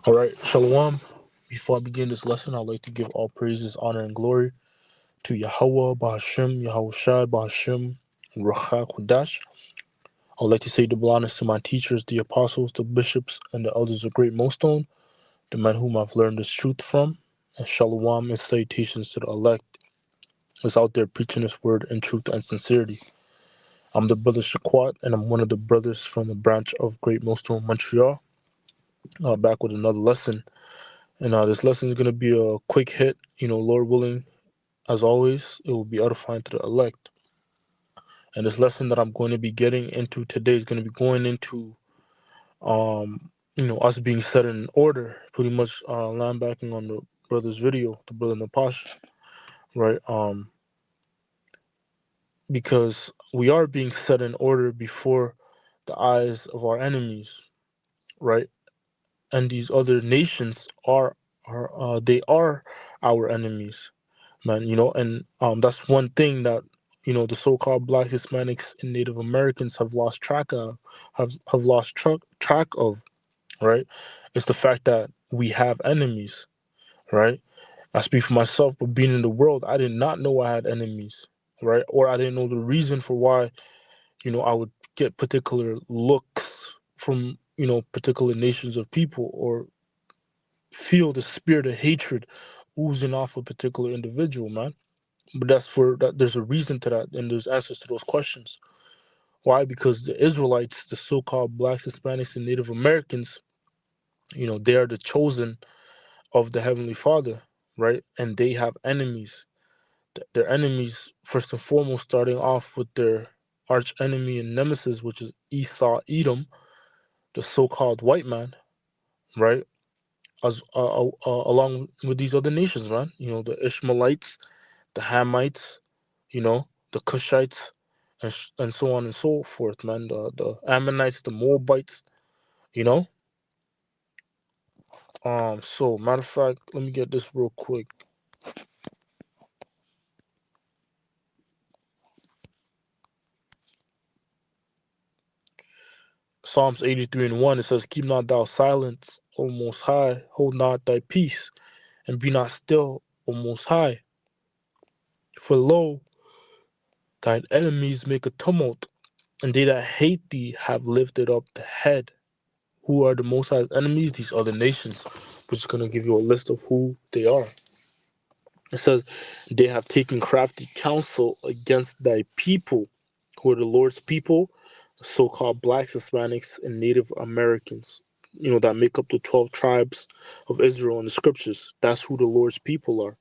All right, Shalom. Before I begin this lesson, I'd like to give all praises, honor, and glory to Yahweh, Bahashem, Yahushai, Bahashem, Ruach Kodash. I'd like to say double honors to my teachers, the apostles, the bishops, and the elders of Great Millstone, the men whom I've learned this truth from. And Shalom and salutations to the elect that's out there preaching this word in truth and sincerity. I'm the brother Shaquat, and I'm one of the brothers from the branch of Great Millstone, Montreal. Back with another lesson. And this lesson is going to be a quick hit, Lord willing. As always, it will be edifying to the elect. And this lesson that I'm going to be getting into today is going to be going into, us being set in order, pretty much landbacking on the brother's video, the brother Napash, right? Because we are being set in order before the eyes of our enemies, right? And these other nations they are our enemies, man. And that's one thing that the so-called Black Hispanics and Native Americans have lost track of, have lost track of, right? It's the fact that we have enemies, right? I speak for myself, but being in the world, I did not know I had enemies, right? Or I didn't know the reason for why I would get particular looks from particular nations of people, or feel the spirit of hatred oozing off a particular individual, man. But that's for that. There's a reason to that, and there's answers to those questions. Why? Because the Israelites, the so-called Blacks, Hispanics, and Native Americans, they are the chosen of the Heavenly Father, right? And they have enemies. Their enemies, first and foremost, starting off with their arch enemy and nemesis, which is Esau, Edom, the so-called white man, right? As along with these other nations, man. The Ishmaelites, the Hamites, the Cushites, and so on and so forth, man. The Ammonites, the Moabites, you know. So matter of fact, let me get this real quick. Psalms 83:1, it says, "Keep not thou silence, O Most High, hold not thy peace, and be not still, O Most High. For lo, thine enemies make a tumult, and they that hate thee have lifted up the head." Who are the Most High's enemies? These other nations. We're just going to give you a list of who they are. It says, "They have taken crafty counsel against thy people," who are the Lord's people, so-called Blacks, Hispanics, and Native Americans, that make up the 12 tribes of Israel in the scriptures. That's who the Lord's people are,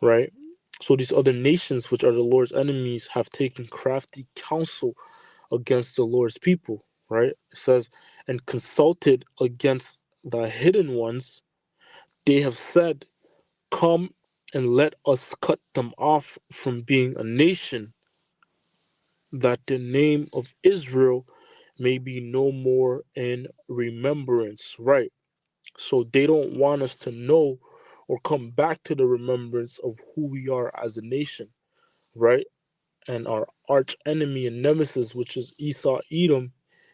right? So these other nations, which are the Lord's enemies, have taken crafty counsel against the Lord's people, right? It says, "And consulted against the hidden ones, they have said, Come and let us cut them off from being a nation, that the name of Israel may be no more in remembrance," right? So they don't want us to know or come back to the remembrance of who we are as a nation, right? And our arch enemy and nemesis, which is Esau, Edom,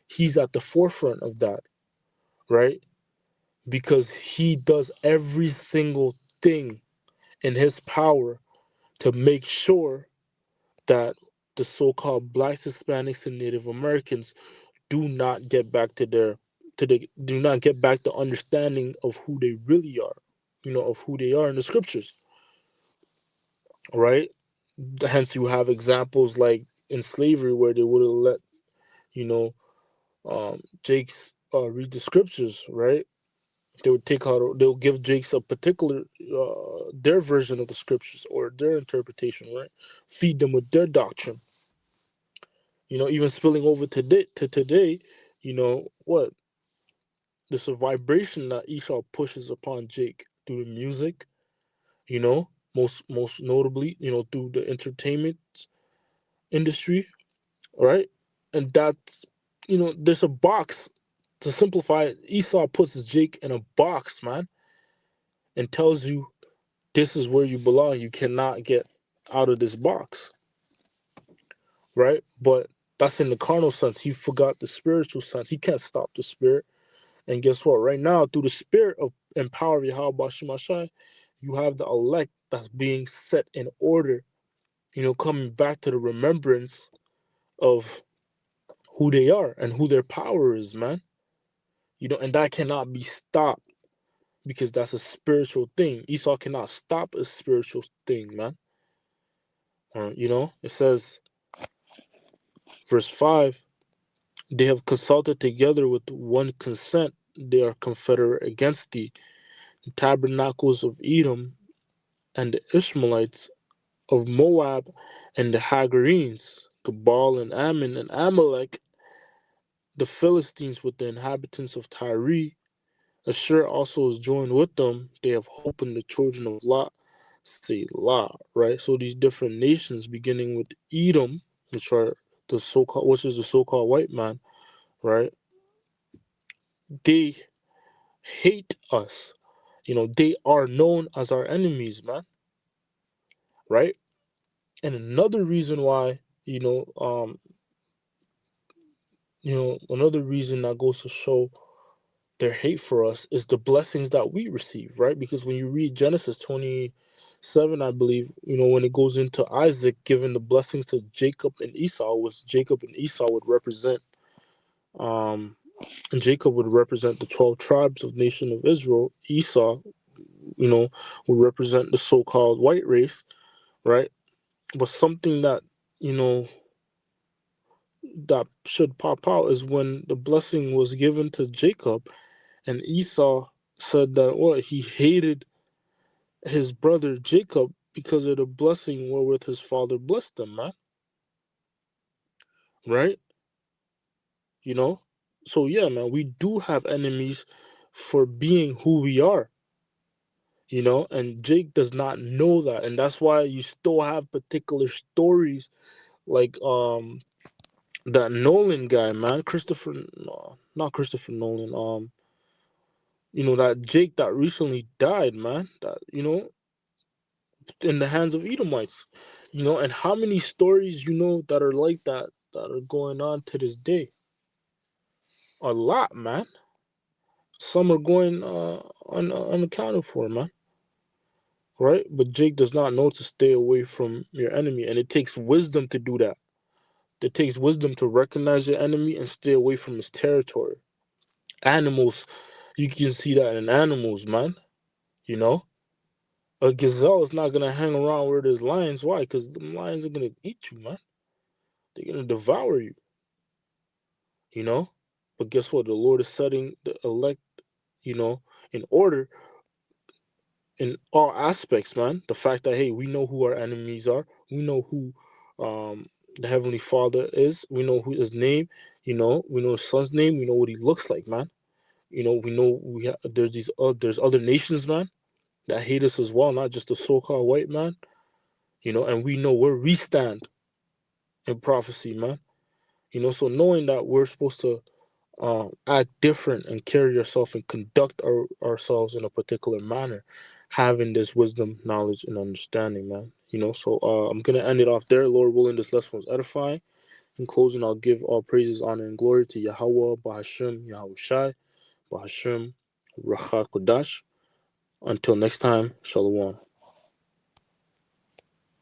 he's at the forefront of that, right? Because he does every single thing in his power to make sure that the so-called Blacks, Hispanics, and Native Americans do not get back do not get back the understanding of who they really are, of who they are in the scriptures, right? Hence, you have examples like in slavery where they would have let you know Jake's read the scriptures, right? They'll give Jake's a particular their version of the scriptures or their interpretation, right? Feed them with their doctrine. Even spilling over to today, what? There's a vibration that Esau pushes upon Jake through the music, most notably, through the entertainment industry, right? And that's there's a box. To simplify it, Esau puts Jake in a box, man, and tells you this is where you belong. You cannot get out of this box, right? But that's in the carnal sense. He forgot the spiritual sense. He can't stop the spirit. And guess what? Right now, through the spirit of and power of Yahweh Shemashai, you have the elect that's being set in order, coming back to the remembrance of who they are and who their power is, man. And that cannot be stopped because that's a spiritual thing. Esau cannot stop a spiritual thing, man. It says, verse 5, they have consulted together with one consent. They are confederate against thee. The tabernacles of Edom and the Ishmaelites of Moab and the Hagarenes, Gebal and Ammon and Amalek, the Philistines with the inhabitants of Tyre. Ashur also is joined with them. They have hope in the children of Lot. Selah, right? So these different nations, beginning with Edom, which is the so-called white man, right? They hate us. They are known as our enemies, man. Right? And another reason why, another reason that goes to show their hate for us is the blessings that we receive, right? Because when you read Genesis 27, I believe, when it goes into Isaac giving the blessings to Jacob and Esau, which Jacob and Esau would represent, and Jacob would represent the 12 tribes of nation of Israel. Esau, would represent the so-called white race, right? But something that, that should pop out is when the blessing was given to Jacob, and Esau said that he hated his brother Jacob because of the blessing wherewith his father blessed him, man. Right? So yeah, man, we do have enemies for being who we are. And Jake does not know that, and that's why you still have particular stories like that Nolan guy, man, not Christopher Nolan, that Jake that recently died, man, that in the hands of Edomites, and how many stories that are like that are going on to this day? A lot, man. Some are going unaccounted for, man. Right? But Jake does not know to stay away from your enemy, and it takes wisdom to do that. It takes wisdom to recognize your enemy and stay away from his territory. Animals, you can see that in animals, man. A gazelle is not gonna hang around where there's lions. Why? Because the lions are gonna eat you, man. They're gonna devour you. But guess what? The Lord is setting the elect, in order in all aspects, man. The fact that, hey, we know who our enemies are. We know who the Heavenly Father is. We know who his name. We know his son's name. We know what he looks like, man. We know there's other nations, man, that hate us as well, not just the so-called white man. And we know where we stand in prophecy, man. So knowing that we're supposed to act different and carry ourselves and conduct ourselves in a particular manner, having this wisdom, knowledge, and understanding, man. So I'm gonna end it off there. Lord willing, this lesson was edifying. In closing, I'll give all praises, honor, and glory to Yahweh, Bahashem, Yahweh Shai, Bahashem, Racha Kodash. Until next time, Shalom.